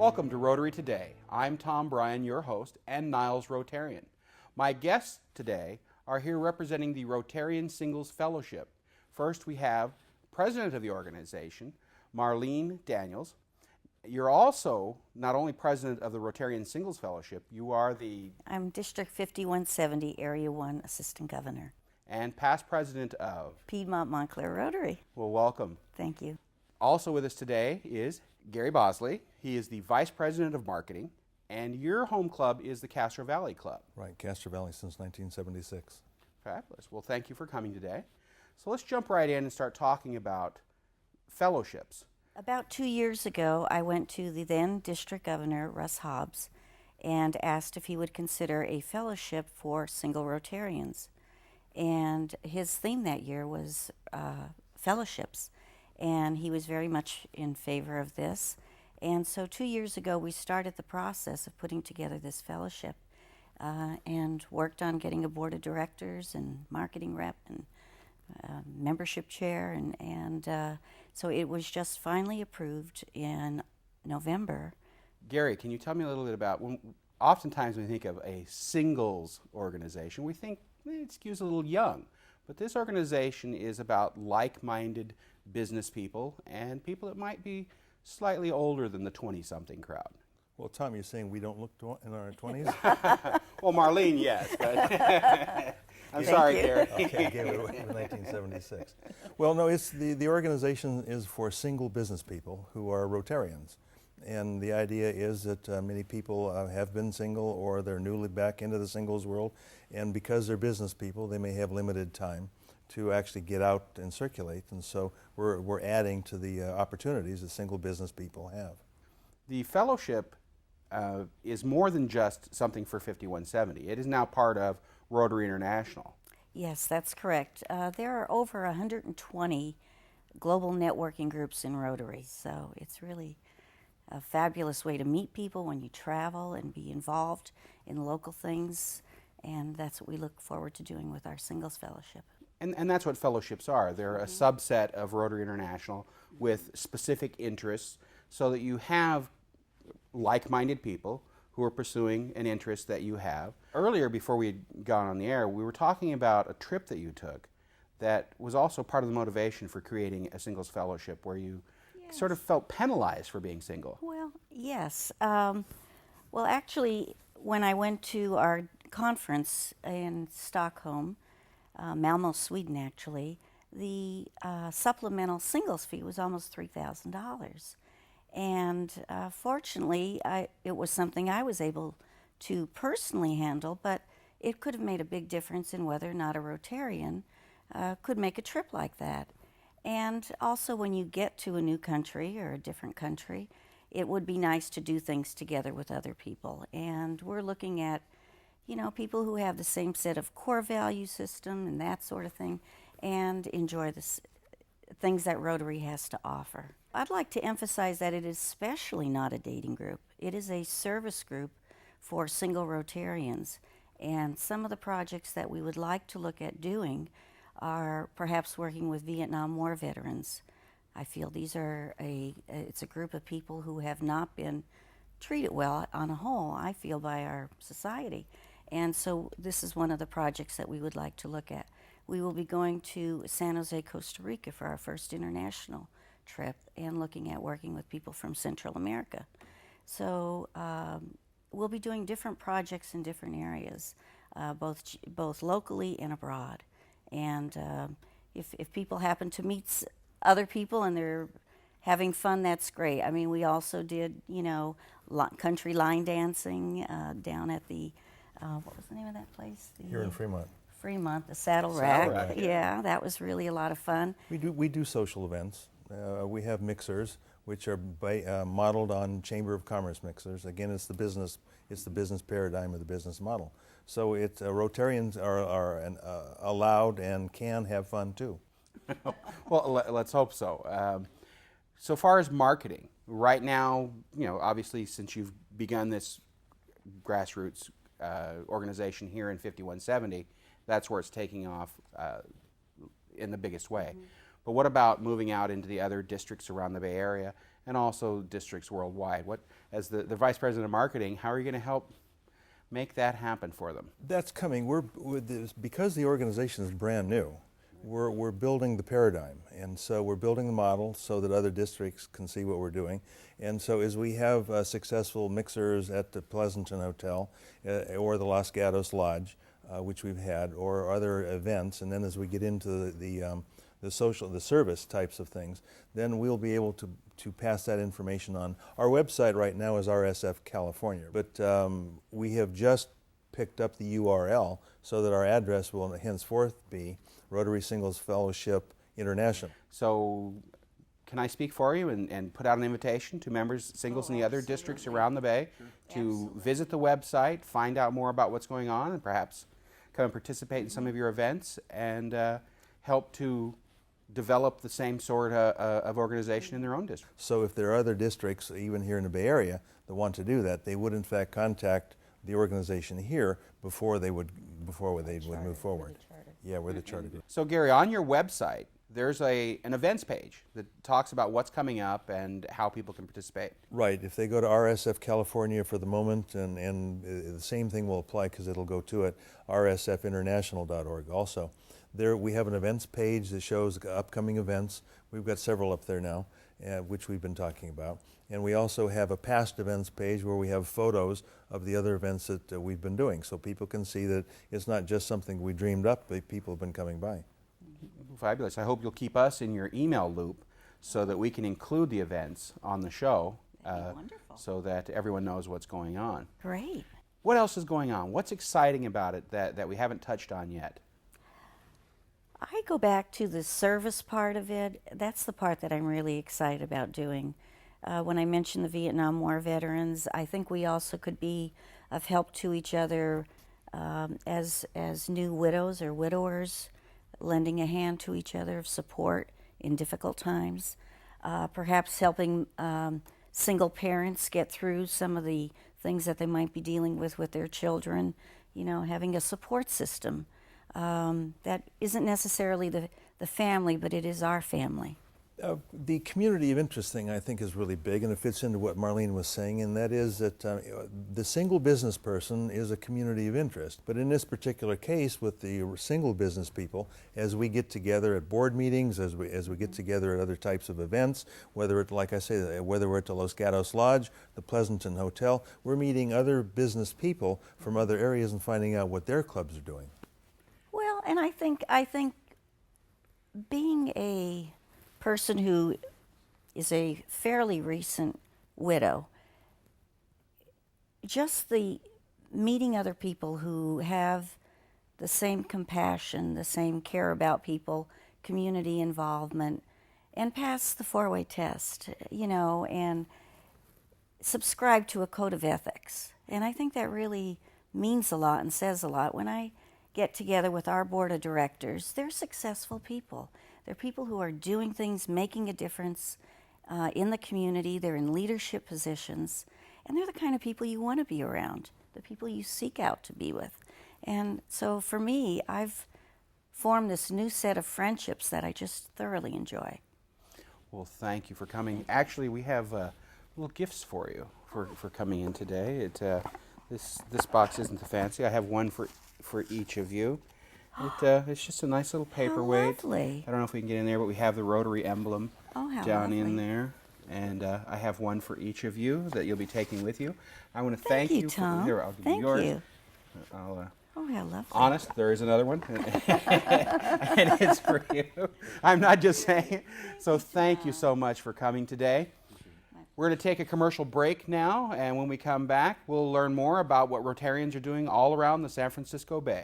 Welcome to Rotary Today. I'm Tom Bryan, your host, and Niles Rotarian. My guests today are here representing the Rotarian Singles Fellowship. First, we have President of the organization, Marlene Daniels. You're also not only President of the Rotarian Singles Fellowship, you are I'm District 5170, Area 1 Assistant Governor. And past President of Piedmont Montclair Rotary. Well, welcome. Thank you. Also with us today is Gary Bosley. He is the Vice President of Marketing, and your home club is the Castro Valley Club. Right, Castro Valley since 1976. Fabulous. Well, thank you for coming today. So let's jump right in and start talking about fellowships. About 2 years ago, I went to the then District Governor, Russ Hobbs, and asked if he would consider a fellowship for single Rotarians. And his theme that year was fellowships, and he was very much in favor of this. And so 2 years ago, we started the process of putting together this fellowship and worked on getting a board of directors and marketing rep and membership chair. And so it was just finally approved in November. Gary, can you tell me a little bit about, oftentimes when we think of a singles organization, we think it skews a little young. But this organization is about like-minded business people and people that might be slightly older than the 20-something crowd. Well, Tom, you're saying we don't look in our 20s? Well, Marlene, yes. But I'm sorry, Gary. Okay, I gave it away in 1976. Well, no, it's the organization is for single business people who are Rotarians. And the idea is that many people have been single or they're newly back into the singles world, and because they're business people, they may have limited time to actually get out and circulate, and so we're adding to the opportunities that single business people have. The fellowship is more than just something for 5170. It is now part of Rotary International. Yes, that's correct. There are over 120 global networking groups in Rotary, so it's really a fabulous way to meet people when you travel and be involved in local things, and that's what we look forward to doing with our Singles Fellowship. And that's what fellowships are. They're a subset of Rotary International with specific interests so that you have like-minded people who are pursuing an interest that you have. Earlier, before we had gone on the air, we were talking about a trip that you took that was also part of the motivation for creating a Singles Fellowship, where you sort of felt penalized for being single. Well, yes. Well, actually, when I went to our conference in Stockholm, Malmo, Sweden, actually, the supplemental singles fee was almost $3,000. And fortunately, it was something I was able to personally handle, but it could have made a big difference in whether or not a Rotarian could make a trip like that. And also, when you get to a new country or a different country, it would be nice to do things together with other people. And we're looking at, people who have the same set of core value system and that sort of thing, and enjoy the things that Rotary has to offer. I'd like to emphasize that it is especially not a dating group. It is a service group for single Rotarians. And some of the projects that we would like to look at doing are perhaps working with Vietnam War veterans. I feel it's a group of people who have not been treated well on a whole, I feel, by our society. And so this is one of the projects that we would like to look at. We will be going to San Jose, Costa Rica for our first international trip and looking at working with people from Central America. So we'll be doing different projects in different areas, both locally and abroad. And if people happen to meet other people and they're having fun, that's great. I mean, we also did, country line dancing down at the, what was the name of that place? Here in Fremont. Fremont, the Saddle Rack. Yeah, that was really a lot of fun. We do social events. We have mixers, which are modeled on Chamber of Commerce mixers. Again, it's the business paradigm of the business model. So Rotarians are allowed and can have fun too. Well, let's hope so. So far as marketing, right now, obviously since you've begun this grassroots organization here in 5170, that's where it's taking off in the biggest way. Mm-hmm. But what about moving out into the other districts around the Bay Area and also districts worldwide. What, as the Vice President of Marketing, how are you going to help make that happen for them? That's coming. Because the organization is brand new, we're building the paradigm, and so we're building the model so that other districts can see what we're doing. And so as we have successful mixers at the Pleasanton Hotel or the Los Gatos Lodge, which we've had, or other events, and then as we get into the service types of things, then we'll be able to pass that information on. Our website right now is RSF California, but we have just picked up the URL so that our address will henceforth be Rotary Singles Fellowship International. So can I speak for you and put out an invitation to members, singles in the other districts around the Bay to visit the website, find out more about what's going on, and perhaps come and participate in some of your events and help to develop the same sort of organization in their own district. So if there are other districts, even here in the Bay Area, that want to do that, they would in fact contact the organization here before they would move forward. Yeah, we're the charter group. So Gary, on your website, there's an events page that talks about what's coming up and how people can participate. Right. If they go to RSF California for the moment, and the same thing will apply because it'll go to it, rsfinternational.org also. There we have an events page that shows upcoming events. We've got several up there now, which we've been talking about. And we also have a past events page where we have photos of the other events that we've been doing, so people can see that it's not just something we dreamed up, but people have been coming by. Fabulous. I hope you'll keep us in your email loop so that we can include the events on the show so that everyone knows what's going on. Great. What else is going on? What's exciting about it that we haven't touched on yet? I go back to the service part of it. That's the part that I'm really excited about doing. When I mentioned the Vietnam War veterans, I think we also could be of help to each other as new widows or widowers, lending a hand to each other of support in difficult times. Perhaps helping single parents get through some of the things that they might be dealing with their children. You know, having a support system that isn't necessarily the family, but it is our family. The community of interest thing, I think, is really big, and it fits into what Marlene was saying, and that is that the single business person is a community of interest. But in this particular case, with the single business people, as we get together at board meetings, as we get together at other types of events, whether it, like I say, whether we're at the Los Gatos Lodge, the Pleasanton Hotel, we're meeting other business people from other areas and finding out what their clubs are doing. Well, and I think being a person who is a fairly recent widow, just the meeting other people who have the same compassion, the same care about people, community involvement, and pass the four-way test, you know, and subscribe to a code of ethics. And I think that really means a lot and says a lot. When I get together with our board of directors, they're successful people. They're people who are doing things, making a difference in the community. They're in leadership positions, and they're the kind of people you want to be around, the people you seek out to be with. And so for me, I've formed this new set of friendships that I just thoroughly enjoy. Well, thank you for coming. Actually, we have little gifts for you for coming in today. This box isn't fancy. I have one for each of you. It's just a nice little paperweight. How lovely. I don't know if we can get in there, but we have the Rotary emblem down lovely. in there. And I have one for each of you that you'll be taking with you. I want to Thank thank you, for, Tom. here, I'll give Thank you yours. you. I'll, Oh, how lovely. honest, there is another one. And it's for you. I'm not just saying it. So thank you so much for coming today. We're going to take a commercial break now, and when we come back, we'll learn more about what Rotarians are doing all around the San Francisco Bay.